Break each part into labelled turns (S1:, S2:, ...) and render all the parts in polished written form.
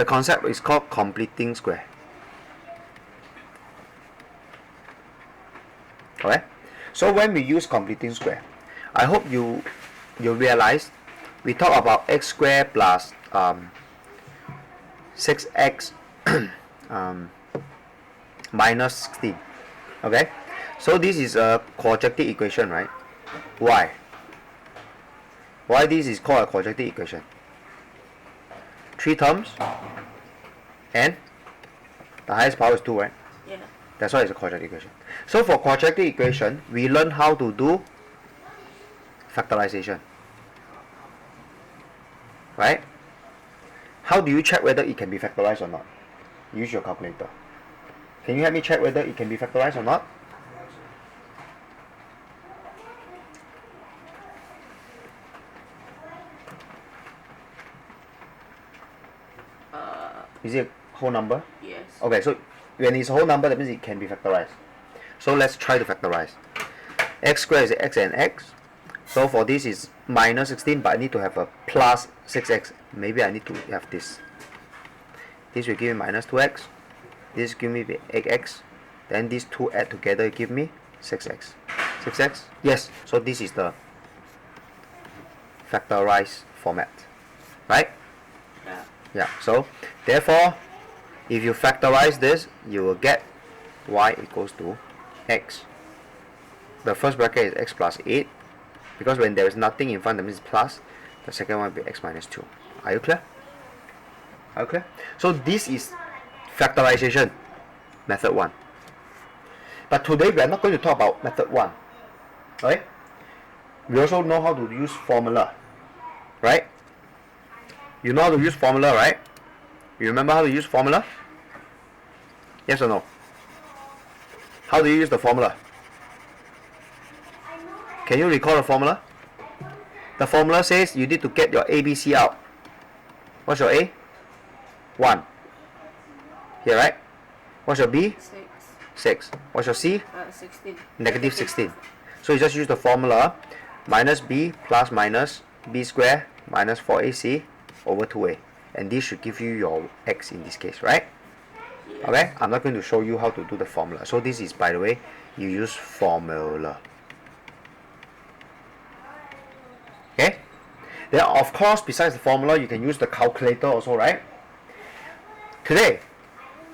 S1: The concept is called completing square. Okay? So when we use completing square, I hope you realize we talk about x squared plus 6x minus 16. Okay? So this is a quadratic equation, right? Why? Why this is called a quadratic equation? 3 terms and the highest power is 2, right?
S2: Yeah.
S1: That's why it's a quadratic equation. So for quadratic equation, we learn how to do factorization. Right? How do you check whether it can be factorized or not? Use your calculator. Can you help me check whether it can be factorized or not? Is it a whole number?
S2: Yes.
S1: Okay, so when it's a whole number, that means it can be factorized. So let's try to factorize. X squared is x and x. So for this is minus 16, but I need to have a plus 6x. Maybe I need to have this. This will give me minus 2x. This give me 8x. Then these two add together give me 6x. 6x? Yes. So this is the factorized format. Right?
S2: Yeah.
S1: Yeah. So therefore, if you factorize this, you will get y equals to x. The first bracket is x plus 8. Because when there is nothing in front, that means it's plus. The second one will be x minus 2. Are you clear? Are you clear? So this is factorization, method 1. But today we are not going to talk about method 1. Right? We also know how to use formula. Right? You know how to use formula, right? You remember how to use formula? Yes or no? How do you use the formula? Can you recall the formula? The formula says you need to get your ABC out. What's your A? 1. Here, right? What's your B?
S2: 6.
S1: 6. What's your C?
S2: 16.
S1: Negative 16. So you just use the formula minus B plus minus B square minus 4AC over 2A. And this should give you your X in this case, right?
S2: Yes.
S1: Okay? I'm not going to show you how to do the formula. So this is, by the way, you use formula. Okay? Then of course, besides the formula, you can use the calculator also, right? Today,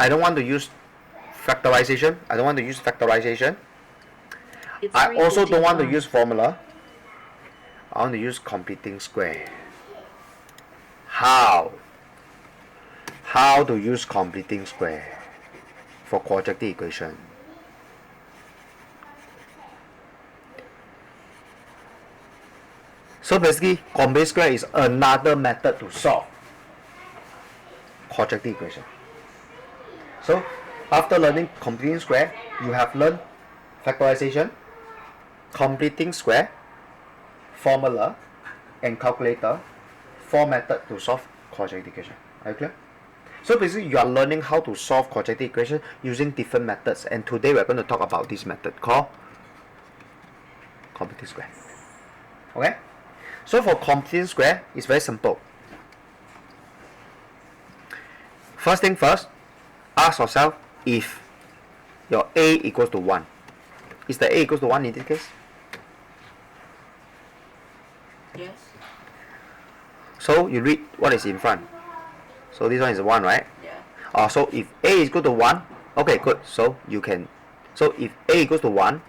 S1: I don't want to use factorization. I don't want to use factorization. I also don't want to use formula. I want to use completing square. How? How to use completing square for quadratic equation? So basically, completing square is another method to solve quadratic equation. So after learning completing square, you have learned factorization, completing square, formula, and calculator, 4 methods to solve quadratic equation. Are you clear? So basically, you are learning how to solve quadratic equation using different methods. And today we are going to talk about this method called completing square. Okay? So for completing square, it's very simple. First thing first, ask yourself if your A equals to 1. Is the A equals to 1 in this case?
S2: Yes.
S1: So you read what is in front. So this one is 1, right?
S2: Yeah.
S1: So if A is equal to 1, okay, good. So you can, so if A equals to 1,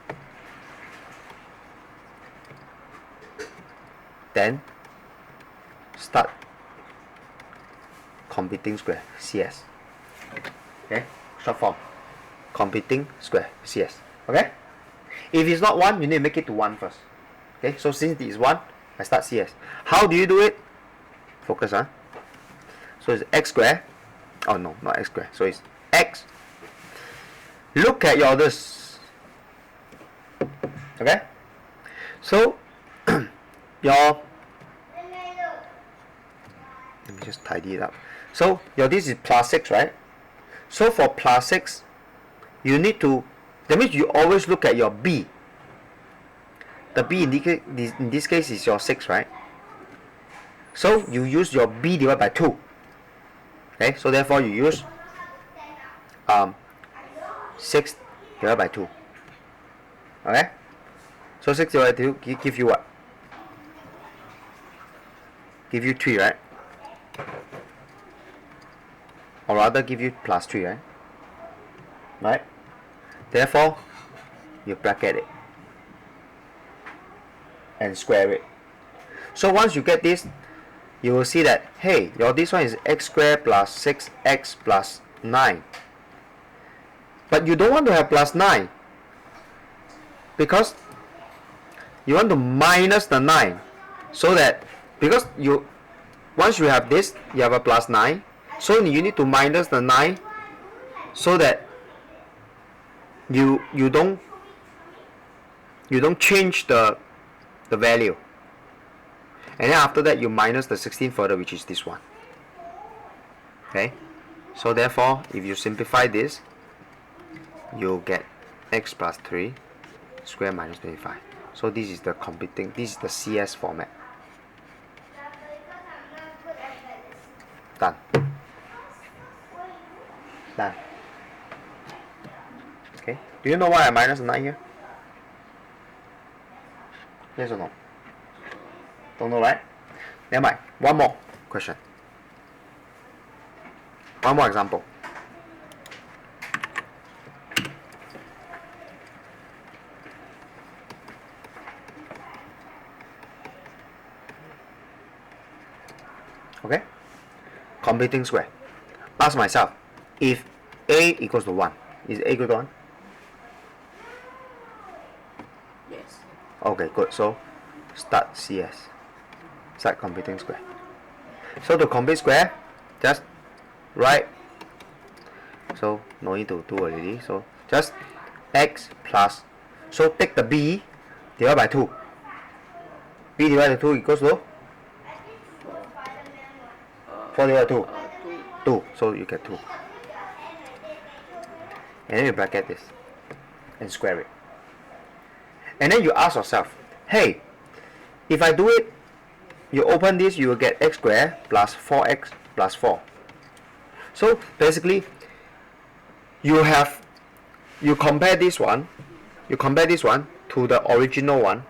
S1: then start completing square, CS. Okay, short form, completing square, CS. Okay, if it's not 1, you need to make it to 1 first. Okay, so since it is 1, I start CS. How do you do it? Focus, huh? So it's x square. Oh no, not x square. So it's x. Look at your this. Okay, so your, let me just tidy it up. So your this is plus 6, right? So for plus 6, you need to, that means you always look at your B. The B in this case is your 6, right? So you use your B divided by 2. Okay, so therefore you use 6 divided by 2. Okay, so 6 divided by 2 give you what? Give you 3, right? Or rather give you plus 3, right? Right? Therefore, you bracket it and square it. So once you get this, you will see that, hey, your this one is x squared plus 6x plus 9. But you don't want to have plus 9 because you want to minus the 9, so that because you once you have this, you have a plus 9, so you need to minus the 9 so that you don't change the value. And then after that you minus the 16 further, which is this one. Okay, so therefore if you simplify this, you'll get x plus 3 square minus 25. So this is the this is the CS format. Done. Done. Okay, do you know why I minus 9 here? Yes or no? Don't know, right? Never mind. One more question. One more example. Okay? Completing square. Ask myself, if a equals to 1, is a equal to 1?
S2: Yes.
S1: Okay, good. So start CS. Start completing square. So to complete square, just write. So no need to do already. So just x plus. So take the b divided by 2. B divided by 2 equals to 4 divided by 2. 2. So you get 2. And then you bracket this and square it. And then you ask yourself, hey, if I do it, you open this, you will get x squared plus 4x plus 4. So basically, you compare this one to the original one.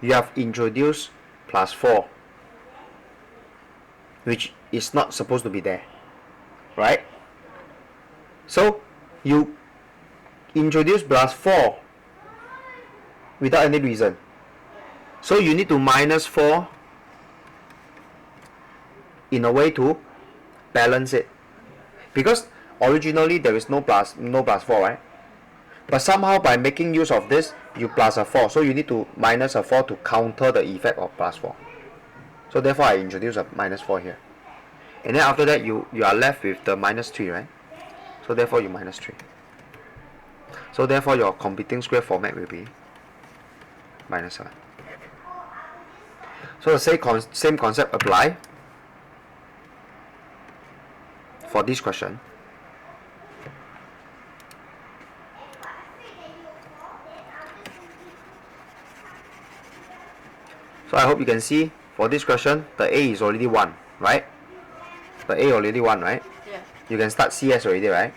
S1: You have introduced plus 4, which is not supposed to be there, right? So you introduce plus 4 without any reason. So you need to minus 4 in a way to balance it, because originally there is no plus 4, right? But somehow by making use of this, you plus a 4, so you need to minus a 4 to counter the effect of plus 4. So therefore I introduce a minus 4 here, and then after that you are left with the minus 3, right? So therefore you minus 3. So therefore your completing square format will be minus 7. So the same concept apply for this question. So I hope you can see for this question the A is already 1, right? The A already 1, right?
S2: Yeah.
S1: You can start CS already, right?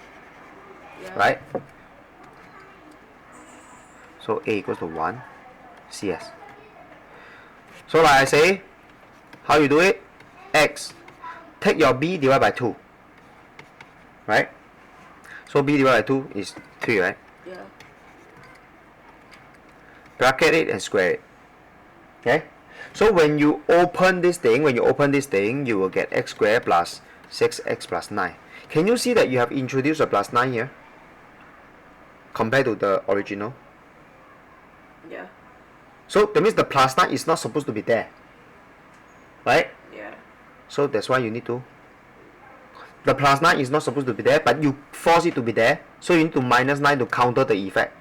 S2: Yeah.
S1: Right? So A equals to 1, CS. So like I say, how you do it? X. Take your B divided by 2. Right? So B divided by 2 is 3, right?
S2: Yeah.
S1: Bracket it and square it. Okay? So when you open this thing, you will get x squared plus 6x plus 9. Can you see that you have introduced a plus 9 here? Compared to the original?
S2: Yeah.
S1: So that means the plus 9 is not supposed to be there. Right?
S2: Yeah.
S1: So that's why you need to. The plus 9 is not supposed to be there, but you force it to be there. So you need to minus 9 to counter the effect.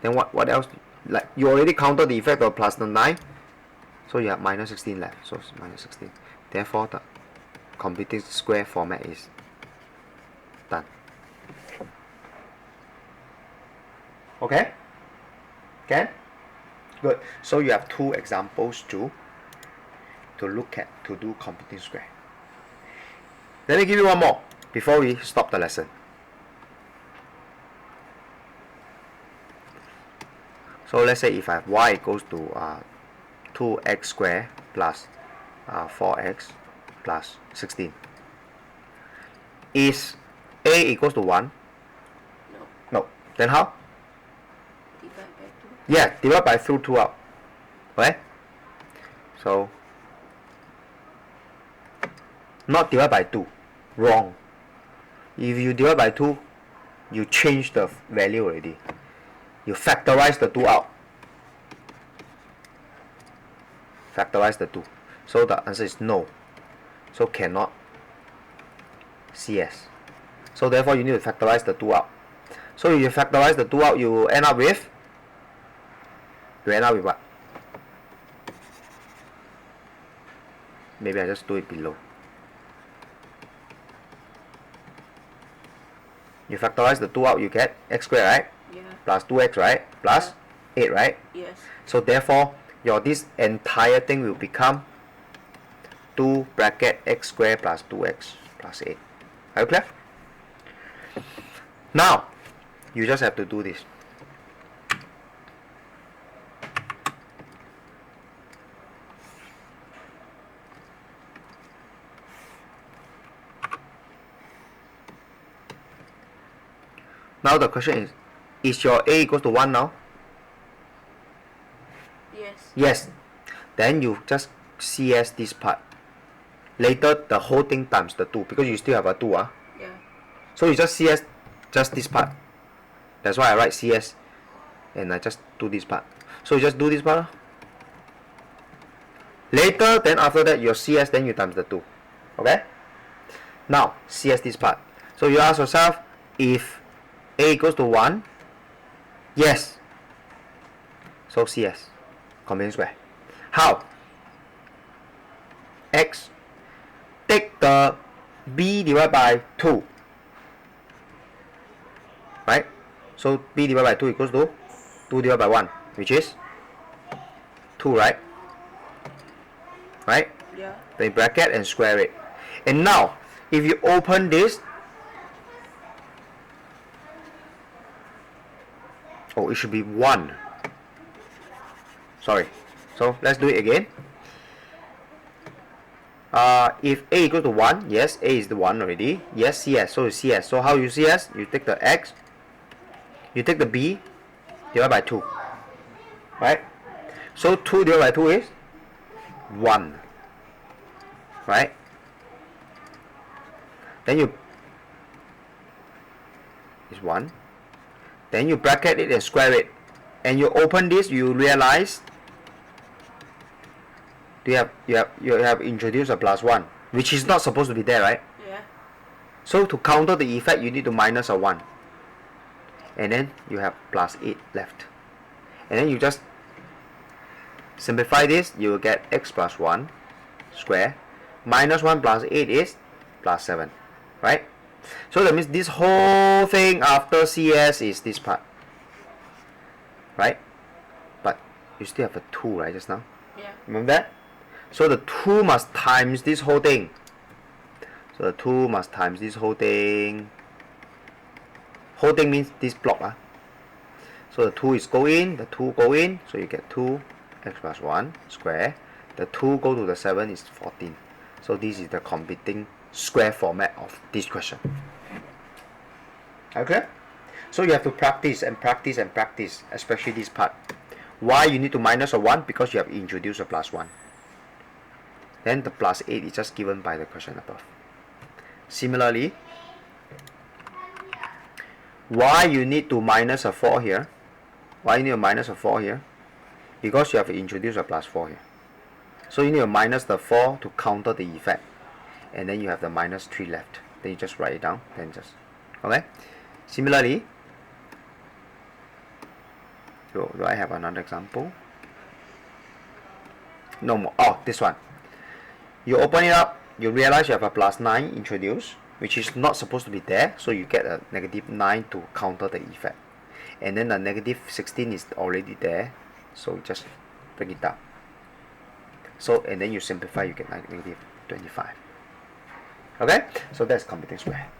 S1: Then what else? Like you already counted the effect of plus 9. So you have minus 16 left. So it's minus 16. Therefore the completing square format is done. Okay? Okay? Good. So you have two examples to look at to do computing square. Let me give you one more before we stop the lesson. So let's say if I have y equals to 2x squared plus 4x plus 16. Is a equals to 1?
S2: No.
S1: No. Then how?
S2: Divide by 2.
S1: Yeah, divide by 2 out. Okay? So, not divide by 2. Wrong. If you divide by 2, you change the value already. You factorize the 2 out. Factorize the 2. So the answer is no. So cannot CS. So therefore you need to factorize the 2 out. So if you factorize the 2 out, you end up with what? Maybe I just do it below. You factorize the 2 out, you get x squared, right?
S2: Yeah.
S1: Plus 2x, right? Plus 8, right?
S2: Yes.
S1: So therefore, this entire thing will become 2 bracket x squared plus 2x plus 8. Are you clear? Now, you just have to do this. Now the question is your a equals to 1 now?
S2: Yes.
S1: Yes. Then you just CS this part. Later, the whole thing times the 2 because you still have a 2.
S2: Yeah.
S1: So you just CS just this part. That's why I write CS and I just do this part. So you just do this part. Later, then after that, your CS, then you times the 2. Okay? Now, CS this part. So you ask yourself, if a equals to 1, yes. So CS, computing square. How? X, take the b divided by 2. Right? So b divided by 2 equals to 2 divided by 1, which is 2, right? Right?
S2: Yeah.
S1: Then bracket and square it. And now, if you open this, oh, it should be 1. Sorry. So let's do it again. If a equals to 1, yes, a is the 1 already. Yes, CS. So it's CS. So how you CS? You take the x, you take the b, divided by 2. Right? So 2 divided by 2 is 1. Right? Then you is 1. Then you bracket it and square it. And you open this, you realize you have introduced a plus 1, which is not supposed to be there, right?
S2: Yeah.
S1: So to counter the effect, you need to minus a 1. And then you have plus 8 left. And then you just simplify this, you will get x plus 1 square. Minus 1 plus 8 is plus 7. Right? So that means this whole thing after CS is this part. Right? But you still have a 2, right, just now?
S2: Yeah.
S1: Remember that? So the 2 must times this whole thing. So the 2 must times this whole thing. Whole thing means this block. So the 2 is go in, the 2 go in, so you get 2 x plus 1 square. The 2 go to the 7 is 14. So this is the computing square format of this question. Okay? So you have to practice and practice and practice, especially this part. Why you need to minus a 1? Because you have introduced a plus 1. Then the plus 8 is just given by the question above. Similarly, why you need to minus a 4 here? Why you need to minus a 4 here? Because you have introduced a plus 4 here. So you need to minus the 4 to counter the effect. And then you have the minus 3 left. Then you just write it down. Then just, okay? Similarly, do I have another example? No more. Oh, this one. You open it up, you realize you have a plus 9 introduced, which is not supposed to be there, so you get a negative 9 to counter the effect. And then the negative 16 is already there, So just bring it down. So, and then you simplify, you get negative 25. Okay, so that's computing square.